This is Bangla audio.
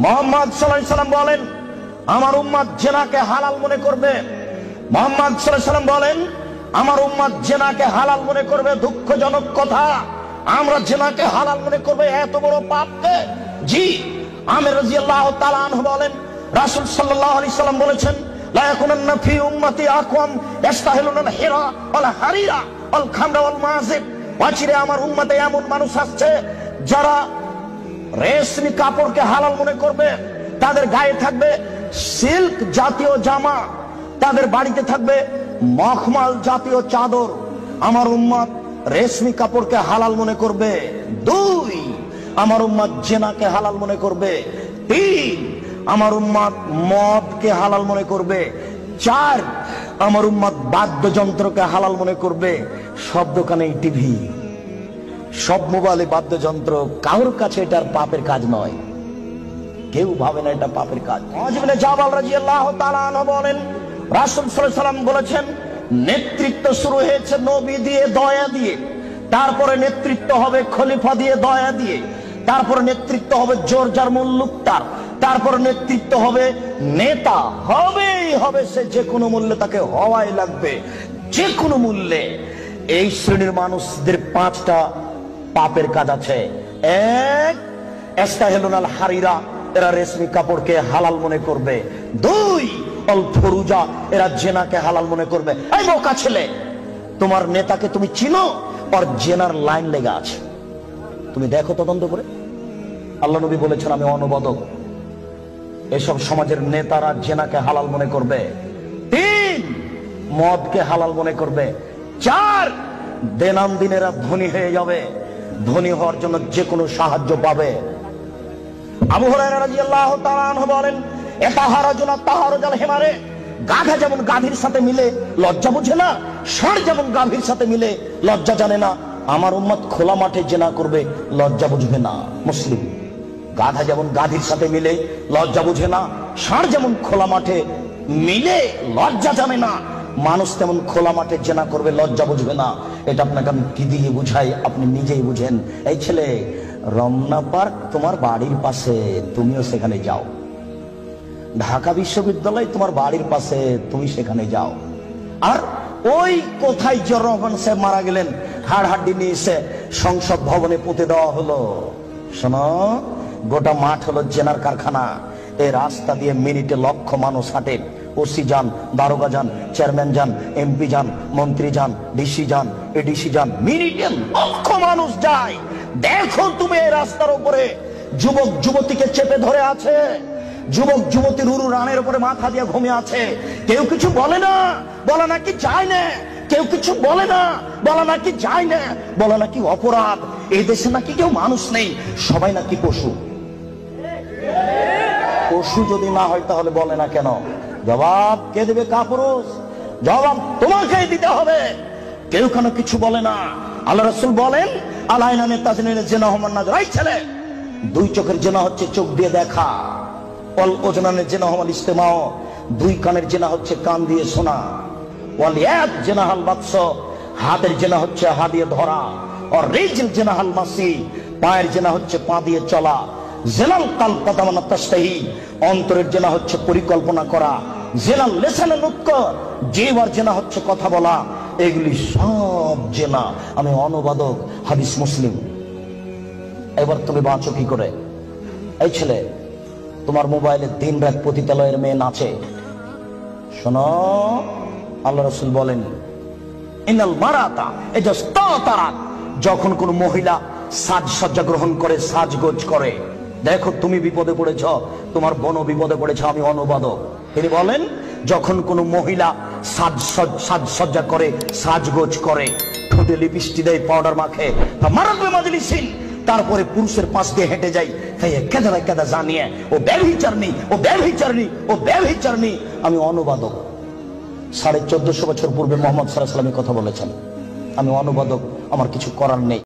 মুহাম্মদ সাল্লাল্লাহু আলাইহি সাল্লাম বলেন আমার উম্মত জেনাকে হালাল মনে করবে। মুহাম্মদ সাল্লাল্লাহু আলাইহি সাল্লাম বলেন আমার উম্মত জেনাকে হালাল মনে করবে। দুঃখজনক কথা, আমরা জেনাকে হালাল মনে করবে, এত বড় পাপকে। জি, আমির রাদিয়াল্লাহু তাআলা আনহু বলেন রাসূল সাল্লাল্লাহু আলাইহি সাল্লাম বলেছেন লা ইয়াকুনান্না ফি উম্মতি আকওয়াম ইস্তাহিলুনা হিরা ওয়াল হারিরা ওয়াল খামরা ওয়াল মাযিব। ওয়াচিরে আমার উম্মতে এমন মানুষ আসছে যারা রেশমি কাপড়কে হালাল মনে করবে, তাদের গায়ে থাকবে সিল্ক জাতীয় জামা, তাদের বাড়িতে থাকবে মখমল জাতীয় চাদর। আমার উম্মত রেশমি কাপড়কে হালাল মনে করবে। 2, আমার উম্মত জিনাকে হালাল মনে করবে। 3, আমার উম্মত মদকে হালাল মনে করবে। 4, আমার উম্মত বাদ্যযন্ত্রকে হালাল মনে করবে। সব দোকানে টিভি, সব মোবাইলে বাদ্যযন্ত্র, কারোর কাছে এটার পাপের কাজ নয়, কেউ ভাবে না এটা পাপের কাজ। মুআয ইবনে জাবাল রাদিয়াল্লাহু তাআলা আনহু বলেন রাসূল সাল্লাল্লাহু আলাইহি সাল্লাম বলেছেন নেতৃত্ব শুরু হয়েছে নবী দিয়ে, দয়া দিয়ে, তারপরে নেতৃত্ব হবে খলিফা দিয়ে, দয়া দিয়ে, তারপরে নেতৃত্ব হবে জোর যার মুল্লুক তার, তারপরে নেতৃত্ব হবে নেতা, হবেই হবে, সে যে কোনো মূল্যে তাকে হওয়াই লাগবে, যে কোনো মূল্যে। এই শ্রেণীর মানুষদের 5টা পাপের কাজ আছে। 1, ইস্তাহিলুনাল হারিরা, এরা রেশমি কাপড়কে হালাল মনে করবে। 2, অল ফরুজা, এরা জেনাকে হালাল মনে করবে। এই বোকা ছেলে, তোমার নেতাকে তুমি চিনো? আর জেনার লাইন লেগে আছে, তুমি দেখো তদন্ত করে। আল্লাহ নবী বলেছেন আমি অনুবাদক। এসব সমাজের নেতারা জেনাকে হালাল মনে করবে। 3, মদকে হালাল মনে করবে। 4, দিনামদিন এরা ধনী হয়ে যাবে, ধনী হওয়ার জন্য যে কোনো সাহায্য পাবে। আবু হুরায়রা রাদিয়াল্লাহু তাআলা আনহু বলেন ইতাহারাজুনা তাহারুজাল হিমারে, গাধা যেমন গাভীর সাথে মিলে লজ্জা বুঝে না, ষাঁড় যেমন গাভীর সাথে মিলে লজ্জা জানে না, আমার উম্মত খোলা মাঠে জেনা করবে, লজ্জা বুঝবে না। মুসলিম। গাধা যেমন গাধীর সাথে মিলে লজ্জা বুঝে না, ষাঁড় যেমন খোলা মাঠে মিলে লজ্জা জানে না, মানুষ তেমন খোলা মাঠে জেনা করবে, লজ্জা বুঝবে না। এটা আপনাকে আমি কি দিয়ে বুঝাই, আপনি নিজেই বুঝেন। এই ছেলে, রমনা পার্ক তোমার বাড়ির পাশে, তুমিও সেখানে যাও। ঢাকা বিশ্ববিদ্যালয় তোমার বাড়ির পাশে, তুমি সেখানে যাও। আর ওই কোথায় জিয়াউর রহমান সাহেব মারা গেলেন, হাড় হাড্ডি নিয়ে এসে সংসদ ভবনে পুঁতে দেওয়া হলো। শোনো, গোটা মাঠ হলো জেনার কারখানা। এই রাস্তা দিয়ে মিনিটে লক্ষ মানুষ হাঁটে। ওসি যান, দারোগা যান, চেয়ারম্যান যান, এমপি যান, মন্ত্রী যান, ডিসি যান, এডিসি যান, মিনিটে লক্ষ মানুষ যায়। দেখো তুমি এই রাস্তার উপরে যুবক যুবতীকে চেপে ধরে আছে, যুবক যুবতীর উরু রানের উপরে মাথা দিয়ে ঘুমিয়ে আছে। কেউ কিছু বলে না, বলে নাকি যায় না, কেউ কিছু বলে না, বলে নাকি যায় না, বলে নাকি অপরাধ। এই দেশে নাকি কেউ মানুষ নেই, সবাই নাকি পশু। পশু যদি না হয় তাহলে বলে না কেন? জবাব কে দেবে? কাপুরুষ। জবাব তোমাকেই দিতে হবে। কেউ কেন কিছু বলে না। আল্লাহ রাসূল বলেন আলাইনানে তাজনিনে জিনা হুমান নাজর। এই ছেলে, 2 চোখের জিনা হচ্ছে চোখ দিয়ে দেখা। অল ওজনানে জিনা হুমাল ইস্তেমাও, 2 কানের জিনা হচ্ছে কান দিয়ে শোনা। ওয়াল ইয়াদ জিনা হাল বাতস, হাতের জিনা হচ্ছে হাত দিয়ে ধরা। আর রিজল জিনা হাল মাসি, পায়ের জিনা হচ্ছে পা দিয়ে চলা। জিনাল কালব কাদামানা তাশতাহি, অন্তরের জিনা হচ্ছে পরিকল্পনা করা। জিনাল লিসানে নুতক, জিহ্বার জিনা হচ্ছে কথা বলা। এগুলি সব জিনা। আমি অনুবাদক, হাদিস মুসলিম। এবার তুমি বাঁচো কি করে? এই ছেলে, তোমার মোবাইলে দিন-রাত পতিতালয়ের মেয়ে নাচে। শোনো, আল্লাহ রাসূল বলেন ইনাল মারাতা ইজাস্তাতারাত, যখন কোন মহিলা সাজসজ্জা গ্রহণ করে, সাজগোজ করে। দেখো তুমি বিপদে পড়েছ, তোমার বোনও বিপদে পড়েছ। আমি অনুবাদক। তিনি বলেন যখন কোন মহিলা সাজসজ্জা করে, সাজগোজ করে, ঠোঁটে লিপস্টিক দেয়, পাউডার মাখে, মারাবে মাজলিসিন, তারপরে পুরুষের পাশ দিয়ে হেঁটে যাই, কেদা কেদা জানিয়ে ও ব্যভিচারণী, ও ব্যভিচারণী, ও ব্যভিচারণী। আমি অনুবাদক। 1450 বছর পূর্বে মুহাম্মদ সাল্লাল্লাহু আলাইহি ওয়াসাল্লাম কথা বলেছেন। আমি অনুবাদক, আমার কিছু করার নেই।